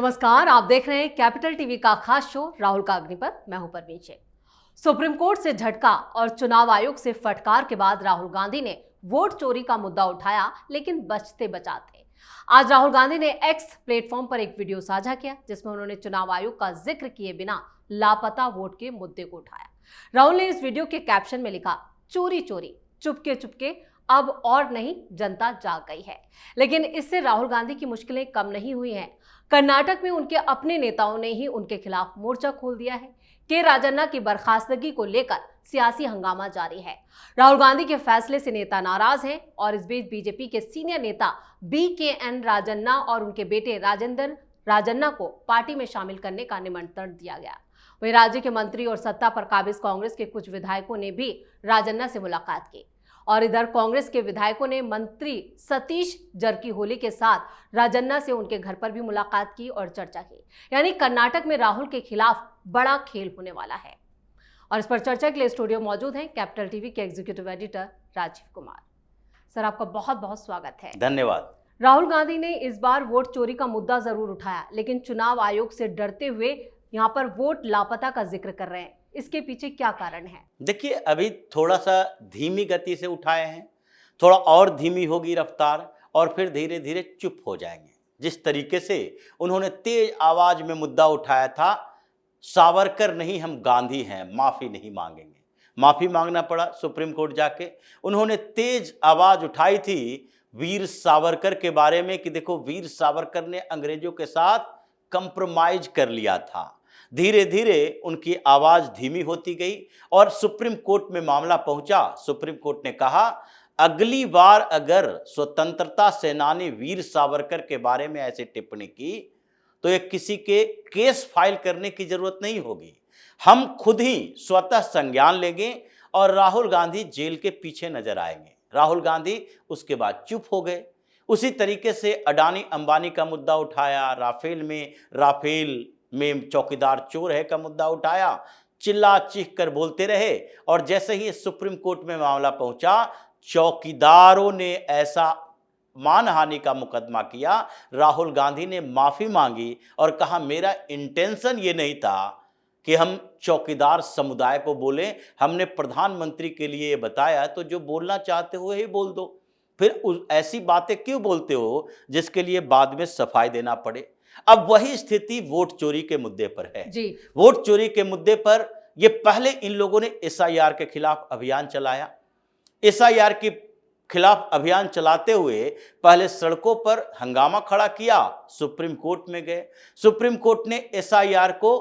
नमस्कार, आप देख रहे हैं कैपिटल टीवी का खास शो राहुल का अग्निपथ। मैं हूं परवीन। सुप्रीम कोर्ट से झटका और चुनाव आयोग से फटकार के बाद राहुल गांधी ने वोट चोरी का मुद्दा उठाया, लेकिन बचते बचाते आज राहुल गांधी ने एक्स प्लेटफॉर्म पर एक वीडियो साझा किया, जिसमें उन्होंने चुनाव आयोग का जिक्र किए बिना लापता वोट के मुद्दे को उठाया। राहुल ने इस वीडियो के कैप्शन में लिखा, चोरी चोरी चुपके चुपके अब और नहीं, जनता जाग गई है। लेकिन इससे राहुल गांधी की मुश्किलें कम नहीं हुई हैं। कर्नाटक में उनके अपने नेताओं ने ही उनके खिलाफ मोर्चा खोल दिया है। के राजन्ना की बर्खास्तगी को लेकर सियासी हंगामा जारी है। राहुल गांधी के फैसले से नेता नाराज हैं और इस बीच बीजेपी के सीनियर नेता BKN राजन्ना और उनके बेटे राजेंद्र राजन्ना को पार्टी में शामिल करने का निमंत्रण दिया गया। वहीं राज्य के मंत्री और सत्ता पर काबिज कांग्रेस के कुछ विधायकों ने भी राजन्ना से मुलाकात की और इधर कांग्रेस के विधायकों ने मंत्री सतीश जरकीहोली के साथ राजन्ना से उनके घर पर भी मुलाकात की और चर्चा की। यानी कर्नाटक में राहुल के खिलाफ बड़ा खेल होने वाला है। और इस पर चर्चा के लिए स्टूडियो मौजूद हैं कैपिटल टीवी के executive editor Rajeev Kumar. Sir, आपका बहुत बहुत स्वागत है। धन्यवाद। राहुल गांधी ने इस बार वोट चोरी का मुद्दा जरूर उठाया, लेकिन चुनाव आयोग से डरते हुए यहाँ पर वोट लापता का जिक्र कर रहे हैं। इसके पीछे क्या कारण है? देखिए, अभी थोड़ा सा धीमी गति से उठाए हैं, थोड़ा और धीमी होगी रफ्तार और फिर धीरे धीरे चुप हो जाएंगे। जिस तरीके से उन्होंने तेज आवाज में मुद्दा उठाया था, सावरकर नहीं हम गांधी हैं, माफी नहीं मांगेंगे, माफी मांगना पड़ा सुप्रीम कोर्ट जाके। उन्होंने तेज आवाज उठाई थी वीर सावरकर के बारे में कि देखो, वीर सावरकर ने अंग्रेजों के साथ कंप्रोमाइज कर लिया था। धीरे धीरे उनकी आवाज धीमी होती गई और सुप्रीम कोर्ट में मामला पहुंचा। सुप्रीम कोर्ट ने कहा, अगली बार अगर स्वतंत्रता सेनानी वीर सावरकर के बारे में ऐसे टिप्पणी की तो ये किसी के केस फाइल करने की जरूरत नहीं होगी, हम खुद ही स्वतः संज्ञान लेंगे और राहुल गांधी जेल के पीछे नजर आएंगे। राहुल गांधी उसके बाद चुप हो गए। उसी तरीके से अडानी अंबानी का मुद्दा उठाया, राफेल में चौकीदार चोर है का मुद्दा उठाया, चिल्ला चीख कर बोलते रहे और जैसे ही सुप्रीम कोर्ट में मामला पहुंचा, चौकीदारों ने ऐसा मानहानि का मुकदमा किया। राहुल गांधी ने माफी मांगी और कहा, मेरा इंटेंशन ये नहीं था कि हम चौकीदार समुदाय को बोले, हमने प्रधानमंत्री के लिए बताया, तो जो बोलना चाहते हो ही बोल दो, फिर ऐसी बातें क्यों बोलते हो जिसके लिए बाद में सफाई देना पड़े। अब वही स्थिति वोट चोरी के मुद्दे पर है जी। वोट चोरी के मुद्दे पर ये पहले इन लोगों ने SIR के खिलाफ अभियान चलाया। SIR के खिलाफ अभियान चलाते हुए पहले सड़कों पर हंगामा खड़ा किया, सुप्रीम कोर्ट में गए। सुप्रीम कोर्ट ने SIR को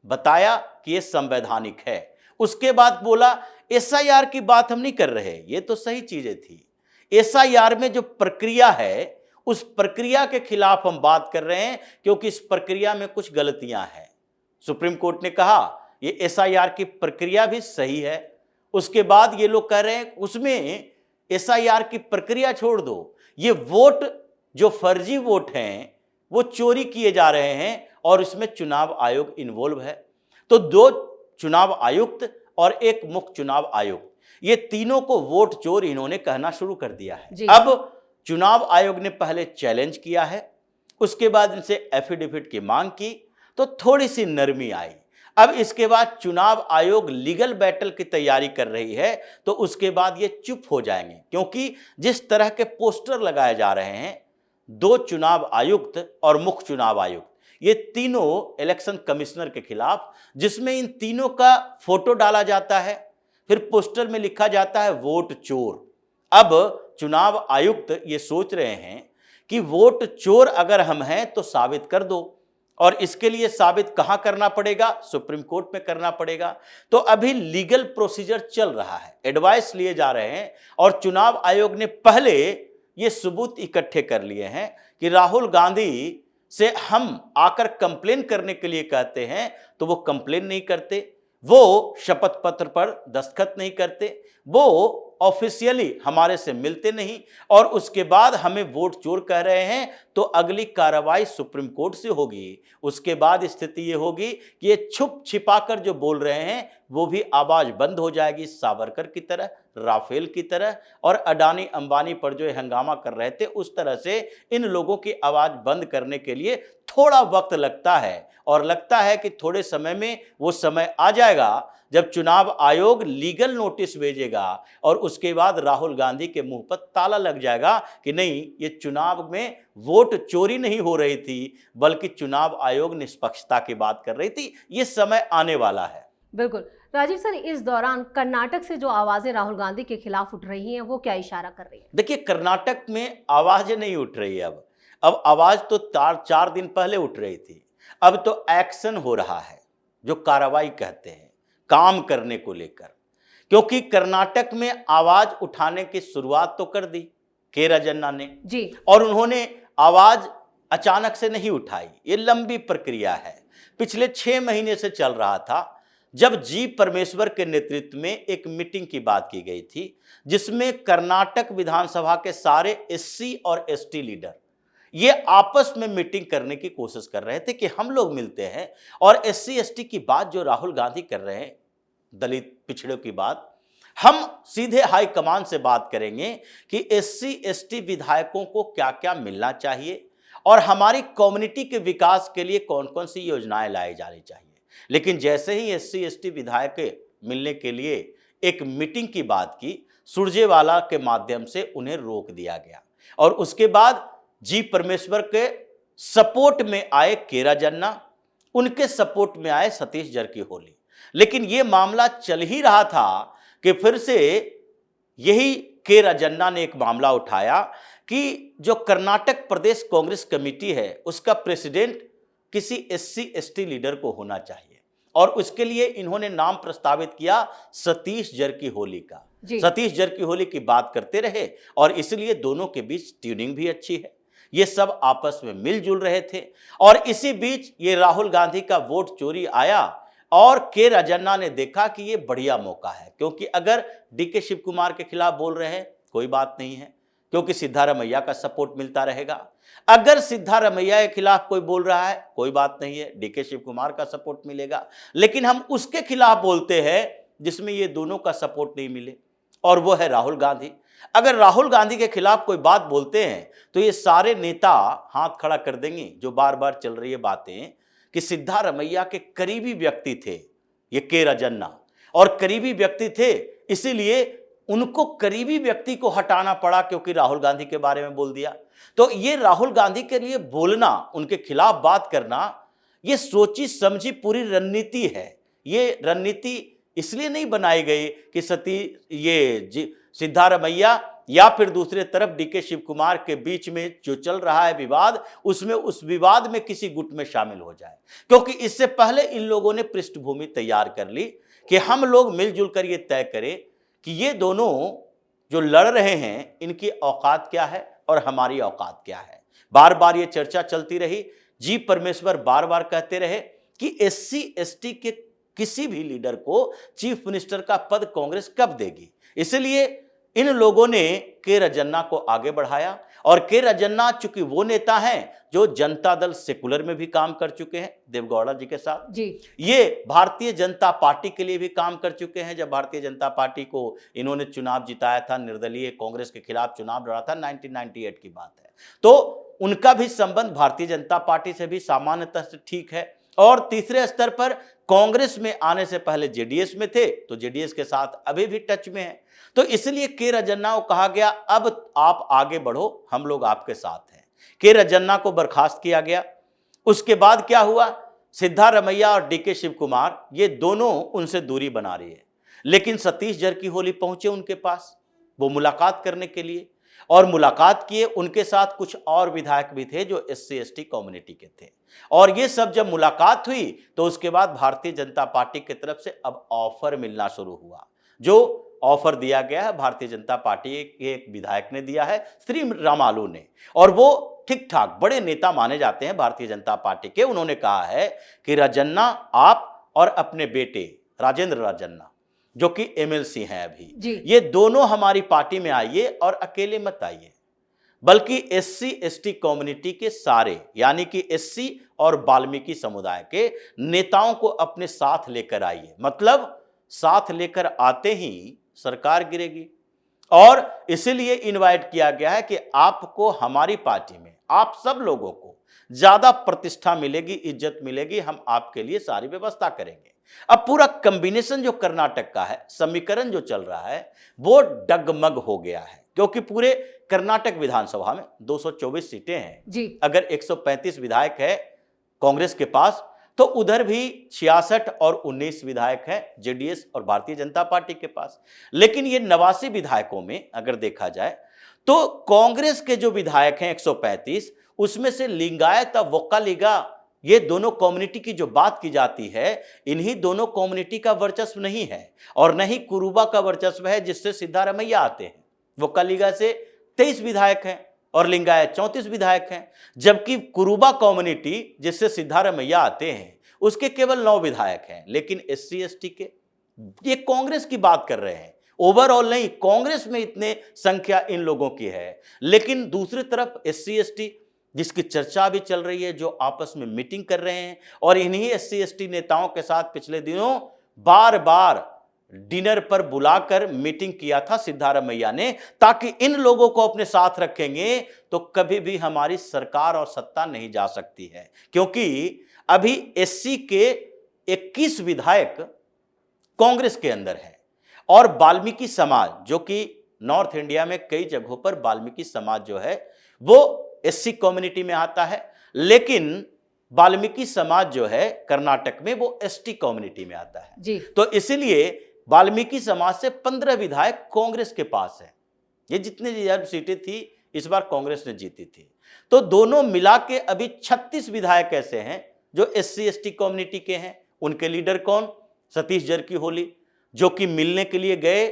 बताया कि ये संवैधानिक है। उसके बाद बोला, SIR की बात हम नहीं कर रहे, ये तो सही चीजें थी, SIR में जो प्रक्रिया है उस प्रक्रिया के खिलाफ हम बात कर रहे हैं, क्योंकि इस प्रक्रिया में कुछ गलतियां हैं। सुप्रीम कोर्ट ने कहा ये SIR की प्रक्रिया भी सही है। उसके बाद ये लोग कह रहे हैं उसमें SIR की प्रक्रिया छोड़ दो, ये वोट जो फर्जी वोट हैं वो चोरी किए जा रहे हैं और इसमें चुनाव आयोग इन्वॉल्व है। तो 2 चुनाव आयुक्त और एक मुख्य चुनाव आयुक्त, ये तीनों को वोट चोर इन्होंने कहना शुरू कर दिया है। अब चुनाव आयोग ने पहले चैलेंज किया है, उसके बाद इनसे एफिडेविट की मांग की तो थोड़ी सी नरमी आई। अब इसके बाद चुनाव आयोग लीगल बैटल की तैयारी कर रही है, तो उसके बाद ये चुप हो जाएंगे, क्योंकि जिस तरह के पोस्टर लगाए जा रहे हैं 2 चुनाव आयुक्त और मुख्य चुनाव आयुक्त, ये तीनों इलेक्शन कमिश्नर के खिलाफ, जिसमें इन तीनों का फोटो डाला जाता है, फिर पोस्टर में लिखा जाता है वोट चोर। अब चुनाव आयुक्त ये सोच रहे हैं कि वोट चोर अगर हम हैं तो साबित कर दो, और इसके लिए साबित कहां करना पड़ेगा? सुप्रीम कोर्ट में करना पड़ेगा। तो अभी लीगल प्रोसीजर चल रहा है, एडवाइस लिए जा रहे हैं और चुनाव आयोग ने पहले ये सबूत इकट्ठे कर लिए हैं कि राहुल गांधी से हम आकर कंप्लेन करने के लिए कहते हैं तो वो कंप्लेन नहीं करते, वो शपथ पत्र पर दस्तखत नहीं करते, वो ऑफिशियली हमारे से मिलते नहीं और उसके बाद हमें वोट चोर कह रहे हैं, तो अगली कार्रवाई सुप्रीम कोर्ट से होगी। उसके बाद स्थिति ये होगी कि ये छुप छिपाकर जो बोल रहे हैं वो भी आवाज बंद हो जाएगी, सावरकर की तरह, राफेल की तरह, और अडानी अंबानी पर जो हंगामा कर रहे थे उस तरह से इन लोगों की आवाज बंद करने के लिए थोड़ा वक्त लगता है। और लगता है कि थोड़े समय में वो समय आ जाएगा जब चुनाव आयोग लीगल नोटिस भेजेगा और उसके बाद राहुल गांधी के मुंह पर ताला लग जाएगा कि नहीं, ये चुनाव में वोट चोरी नहीं हो रही थी बल्कि चुनाव आयोग निष्पक्षता की बात कर रही थी। ये समय आने वाला है। बिल्कुल राजीव सर, इस दौरान कर्नाटक से जो आवाजें राहुल गांधी के खिलाफ उठ रही हैं वो क्या इशारा कर रही है? देखिए, कर्नाटक में आवाजें नहीं उठ रही है। अब आवाज तो 4 दिन पहले उठ रही थी, अब तो एक्शन हो रहा है, जो कार्रवाई कहते हैं, काम करने को लेकर। क्योंकि कर्नाटक में आवाज उठाने की शुरुआत तो कर दी के राजन्ना ने जी, और उन्होंने आवाज अचानक से नहीं उठाई, ये लंबी प्रक्रिया है, पिछले 6 महीने से चल रहा था। जब जी परमेश्वर के नेतृत्व में एक मीटिंग की बात की गई थी जिसमें कर्नाटक विधानसभा के सारे एससी और एसटी लीडर ये आपस में मीटिंग करने की कोशिश कर रहे थे कि हम लोग मिलते हैं और एससी एसटी की बात जो राहुल गांधी कर रहे हैं, दलित पिछड़ों की बात, हम सीधे हाई कमान से बात करेंगे कि एससी एसटी विधायकों को क्या क्या मिलना चाहिए और हमारी कम्युनिटी के विकास के लिए कौन कौन सी योजनाएं लाई जानी चाहिए। लेकिन जैसे ही एससी एसटी विधायक मिलने के लिए एक मीटिंग की बात की, सुरजेवाला के माध्यम से उन्हें रोक दिया गया और उसके बाद जी परमेश्वर के सपोर्ट में आए के राजन्ना, उनके सपोर्ट में आए सतीश जारकिहोली। लेकिन यह मामला चल ही रहा था कि फिर से यही के राजन्ना ने एक मामला उठाया कि जो कर्नाटक प्रदेश कांग्रेस कमेटी है उसका प्रेसिडेंट किसी एससी एसटी लीडर को होना चाहिए और उसके लिए इन्होंने नाम प्रस्तावित किया सतीश जारकिहोली का। सतीश जारकिहोली की बात करते रहे और इसलिए दोनों के बीच ट्यूनिंग भी अच्छी है, ये सब आपस में मिलजुल रहे थे। और इसी बीच ये राहुल गांधी का वोट चोरी आया और के राजन्ना ने देखा कि ये बढ़िया मौका है, क्योंकि अगर डीके शिव कुमार के खिलाफ बोल रहे हैं कोई बात नहीं है, क्योंकि सिद्धारमैया का सपोर्ट मिलता रहेगा। अगर सिद्धारमैया के खिलाफ कोई बोल रहा है कोई बात नहीं है, डीके शिव कुमार का सपोर्ट मिलेगा। लेकिन हम उसके खिलाफ बोलते हैं जिसमें ये दोनों का सपोर्ट नहीं मिले, और वो है राहुल गांधी। अगर राहुल गांधी के खिलाफ कोई बात बोलते हैं तो ये सारे नेता हाथ खड़ा कर देंगे, जो बार बार चल रही है बातें कि सिद्धारमैया के करीबी व्यक्ति थे ये के राजन्ना, और करीबी व्यक्ति थे इसीलिए उनको करीबी व्यक्ति को हटाना पड़ा क्योंकि राहुल गांधी के बारे में बोल दिया। तो ये राहुल गांधी के लिए बोलना, उनके खिलाफ बात करना, ये सोची समझी पूरी रणनीति है। ये रणनीति इसलिए नहीं बनाई गई कि सिद्धारमैया या फिर दूसरे तरफ डीके शिव कुमार के बीच में जो चल रहा है विवाद, उसमें उस विवाद में किसी गुट में शामिल हो जाए, क्योंकि इससे पहले इन लोगों ने पृष्ठभूमि तैयार कर ली कि हम लोग मिलजुल कर ये तय करें कि ये दोनों जो लड़ रहे हैं इनकी औकात क्या है और हमारी औकात क्या है। बार बार ये चर्चा चलती रही। जी परमेश्वर बार बार कहते रहे कि एससी एसटी के किसी भी लीडर को चीफ मिनिस्टर का पद कांग्रेस कब देगी। इसलिए इन लोगों ने के राजन्ना को आगे बढ़ाया, और के राजन्ना चूंकि वो नेता हैं जो जनता दल सेकुलर में भी काम कर चुके हैं देवगौड़ा जी के साथ जी, ये भारतीय जनता पार्टी के लिए भी काम कर चुके हैं। जब भारतीय जनता पार्टी को इन्होंने चुनाव जिताया था, निर्दलीय कांग्रेस के खिलाफ चुनाव लड़ा था, 1998 की बात है, तो उनका भी संबंध भारतीय जनता पार्टी से भी सामान्यतः से ठीक है। और तीसरे स्तर पर कांग्रेस में आने से पहले जेडीएस में थे, तो जेडीएस के साथ अभी भी टच में है। तो इसलिए के राजन्ना को कहा गया अब आप आगे बढ़ो, हम लोग आपके साथ हैं। के राजन्ना को बर्खास्त किया गया। उसके बाद क्या हुआ, सिद्धारमैया और डीके शिव कुमार ये दोनों उनसे दूरी बना रही है, लेकिन सतीश जारकिहोली पहुंचे उनके पास वो मुलाकात करने के लिए, और मुलाकात किए। उनके साथ कुछ और विधायक भी थे जो एससी एसटी कम्युनिटी के थे, और ये सब जब मुलाकात हुई तो उसके बाद भारतीय जनता पार्टी की तरफ से अब ऑफर मिलना शुरू हुआ। जो ऑफर दिया गया है भारतीय जनता पार्टी के एक विधायक ने दिया है, श्री रामालू ने, और वो ठीक ठाक बड़े नेता माने जाते हैं भारतीय जनता पार्टी के। उन्होंने कहा है कि राजन्ना आप और अपने बेटे राजेंद्र राजन्ना जो कि एमएलसी हैं अभी, जी। ये दोनों हमारी पार्टी में आइए और अकेले मत आइए, बल्कि एससी एसटी कम्युनिटी के सारे, यानी कि एससी और वाल्मीकि समुदाय के नेताओं को अपने साथ लेकर आइए। मतलब साथ लेकर आते ही सरकार गिरेगी। और इसीलिए इनवाइट किया गया है कि आपको हमारी पार्टी में, आप सब लोगों को ज्यादा प्रतिष्ठा मिलेगी, इज्जत मिलेगी, हम आपके लिए सारी व्यवस्था करेंगे। अब पूरा कॉम्बिनेशन जो कर्नाटक का है, समीकरण जो चल रहा है, वो डगमग हो गया है, क्योंकि पूरे कर्नाटक विधानसभा में 224 सीटें हैं जी। अगर 135 विधायक है कांग्रेस के पास, तो उधर भी 66 और 19 विधायक हैं जेडीएस और भारतीय जनता पार्टी के पास। लेकिन ये 89 विधायकों में अगर देखा जाए तो कांग्रेस के जो विधायक हैं 135, उसमें से लिंगायत और वोक्कालिगा, ये दोनों कम्युनिटी की जो बात की जाती है, इन्हीं दोनों कम्युनिटी का वर्चस्व नहीं है, और न ही कुरुबा का वर्चस्व है जिससे सिद्धारमैया आते हैं। वोक्कालिगा से 23 विधायक हैं और लिंगायत 34 विधायक हैं, जबकि कुरुबा कम्युनिटी जिससे सिद्धारमैया आते हैं उसके केवल 9 विधायक हैं। लेकिन एससी एसटी के, ये कांग्रेस की बात कर रहे हैं, ओवरऑल नहीं, कांग्रेस में इतने संख्या इन लोगों की है। लेकिन दूसरी तरफ एससी एसटी जिसकी चर्चा भी चल रही है, जो आपस में मीटिंग कर रहे हैं, और इन्हीं एससी एसटी नेताओं के साथ पिछले दिनों बार बार डिनर पर बुलाकर मीटिंग किया था सिद्धारमैया ने, ताकि इन लोगों को अपने साथ रखेंगे तो कभी भी हमारी सरकार और सत्ता नहीं जा सकती है। क्योंकि अभी एससी के 21 विधायक कांग्रेस के अंदर है, और वाल्मीकि समाज, जो कि नॉर्थ इंडिया में कई जगहों पर वाल्मीकि समाज जो है वो एससी कम्युनिटी में आता है, लेकिन वाल्मीकि समाज जो है कर्नाटक में वो एसटी कम्युनिटी में आता है जी। तो इसीलिए वाल्मीकि समाज से 15 विधायक कांग्रेस के पास है। ये जितनी रिजर्व सीटें थी इस बार कांग्रेस ने जीती थी, तो दोनों मिला के अभी 36 विधायक ऐसे हैं जो एससी एसटी कम्युनिटी के हैं। उनके लीडर कौन? सतीश जरकीहोली, जो कि मिलने के लिए गए,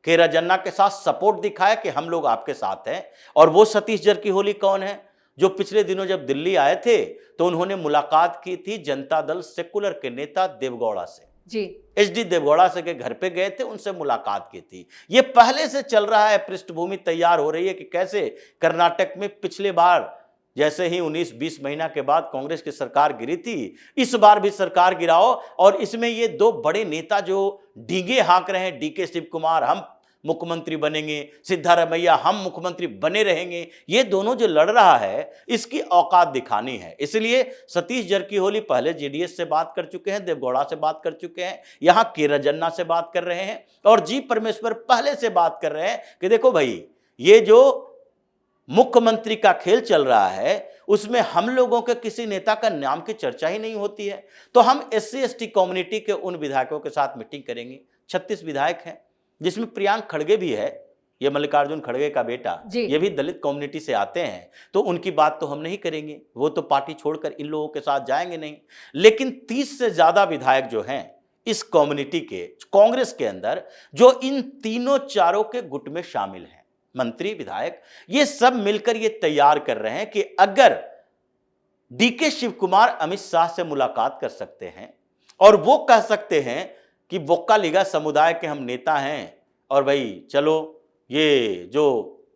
के राजन्ना के साथ सपोर्ट दिखाया कि हम लोग आपके साथ हैं। और वो सतीश जरकीहोली कौन है? जो पिछले दिनों जब दिल्ली आए थे तो उन्होंने मुलाकात की थी जनता दल सेकुलर के नेता देवगौड़ा से जी। एचडी देवगौड़ा से के घर पे गए थे, उनसे मुलाकात की थी। ये पहले से चल रहा है, पृष्ठभूमि तैयार हो रही है कि कैसे कर्नाटक में पिछले बार जैसे ही 19-20 महीना के बाद कांग्रेस की सरकार गिरी थी, इस बार भी सरकार गिराओ। और इसमें ये दो बड़े नेता जो डींगे हाँक रहे हैं, डीके शिव कुमार हम मुख्यमंत्री बनेंगे, सिद्धारमैया हम मुख्यमंत्री बने रहेंगे, ये दोनों जो लड़ रहा है इसकी औकात दिखानी है। इसलिए सतीश जरकीहोली पहले जेडीएस से बात कर चुके हैं, देवगौड़ा से बात कर चुके हैं, यहां के राजन्ना से बात कर रहे हैं, और जी परमेश्वर पहले से बात कर रहे हैं कि देखो भाई, ये जो मुख्यमंत्री का खेल चल रहा है उसमें हम लोगों के किसी नेता का नाम की चर्चा ही नहीं होती है। तो हम एससी एसटी कम्युनिटी के उन विधायकों के साथ मीटिंग करेंगे। 36 विधायक हैं, जिसमें प्रियांक खड़गे भी है, ये मल्लिकार्जुन खड़गे का बेटा, ये भी दलित कम्युनिटी से आते हैं, तो उनकी बात तो हम नहीं करेंगे, वो तो पार्टी छोड़कर इन लोगों के साथ जाएंगे नहीं। लेकिन 30 से ज्यादा विधायक जो हैं इस कम्युनिटी के कांग्रेस के अंदर, जो इन तीनों चारों के गुट में शामिल हैं, मंत्री विधायक, ये सब मिलकर ये तैयार कर रहे हैं कि अगर डीके शिव कुमार अमित शाह से मुलाकात कर सकते हैं और वो कह सकते हैं कि वोक्कालिगा समुदाय के हम नेता हैं, और भाई चलो ये जो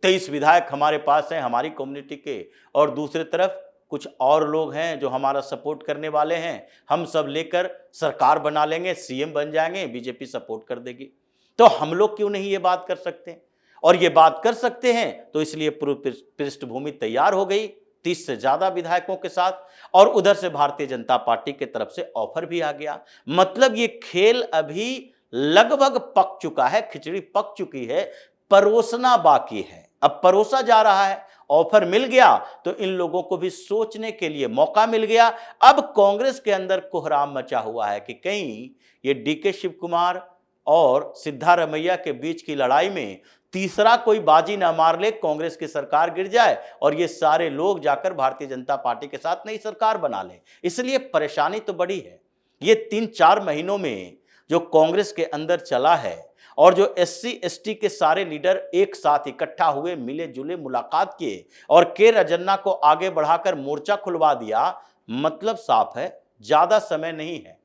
23 विधायक हमारे पास हैं हमारी कम्युनिटी के, और दूसरी तरफ कुछ और लोग हैं जो हमारा सपोर्ट करने वाले हैं, हम सब लेकर सरकार बना लेंगे, सीएम बन जाएंगे, बीजेपी सपोर्ट कर देगी, तो हम लोग क्यों नहीं ये बात कर सकते? और ये बात कर सकते हैं तो इसलिए पूरी पृष्ठभूमि तैयार हो गई 30 से ज्यादा विधायकों के साथ, और उधर से भारतीय जनता पार्टी की तरफ से ऑफर भी आ गया। मतलब ये खेल अभी लगभग पक चुका है, खिचड़ी पक चुकी है, परोसना बाकी है। अब परोसा जा रहा है, ऑफर मिल गया तो इन लोगों को भी सोचने के लिए मौका मिल गया। अब कांग्रेस के अंदर कोहराम मचा हुआ है कि कहीं ये डीके शिव कुमार और सिद्धारमैया के बीच की लड़ाई में तीसरा कोई बाजी ना मार ले, कांग्रेस की सरकार गिर जाए और ये सारे लोग जाकर भारतीय जनता पार्टी के साथ नई सरकार बना ले। इसलिए परेशानी तो बड़ी है। ये 3-4 महीनों में जो कांग्रेस के अंदर चला है, और जो एससी एसटी के सारे लीडर एक साथ इकट्ठा हुए, मिले जुले, मुलाकात किए और के राजन्ना को आगे बढ़ाकर मोर्चा खुलवा दिया, मतलब साफ है ज्यादा समय नहीं है।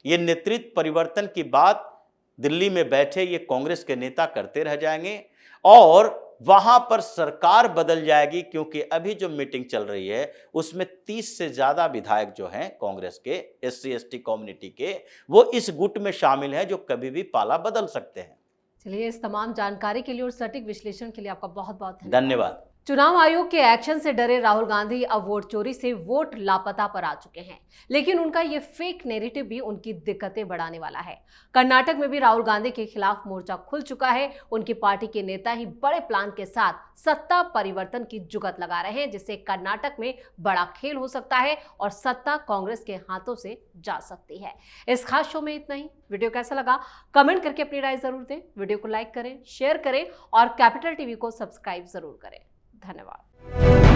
ये नेतृत्व परिवर्तन की बात दिल्ली में बैठे ये कांग्रेस के नेता करते रह जाएंगे और वहां पर सरकार बदल जाएगी, क्योंकि अभी जो मीटिंग चल रही है उसमें 30 से ज्यादा विधायक जो हैं कांग्रेस के SC ST कम्युनिटी के, वो इस गुट में शामिल हैं जो कभी भी पाला बदल सकते हैं। चलिए, इस तमाम जानकारी के लिए और सटीक विश्लेषण के लिए आपका बहुत बहुत धन्यवाद। चुनाव आयोग के एक्शन से डरे राहुल गांधी अब वोट चोरी से वोट लापता पर आ चुके हैं, लेकिन उनका ये फेक नैरेटिव भी उनकी दिक्कतें बढ़ाने वाला है। कर्नाटक में भी राहुल गांधी के खिलाफ मोर्चा खुल चुका है। उनकी पार्टी के नेता ही बड़े प्लान के साथ सत्ता परिवर्तन की जुगत लगा रहे हैं, जिससे कर्नाटक में बड़ा खेल हो सकता है और सत्ता कांग्रेस के हाथों से जा सकती है। इस खास शो में इतना ही। वीडियो कैसा लगा कमेंट करके अपनी राय जरूर दें। वीडियो को लाइक करें, शेयर करें और कैपिटल टीवी को सब्सक्राइब जरूर करें। धन्यवाद।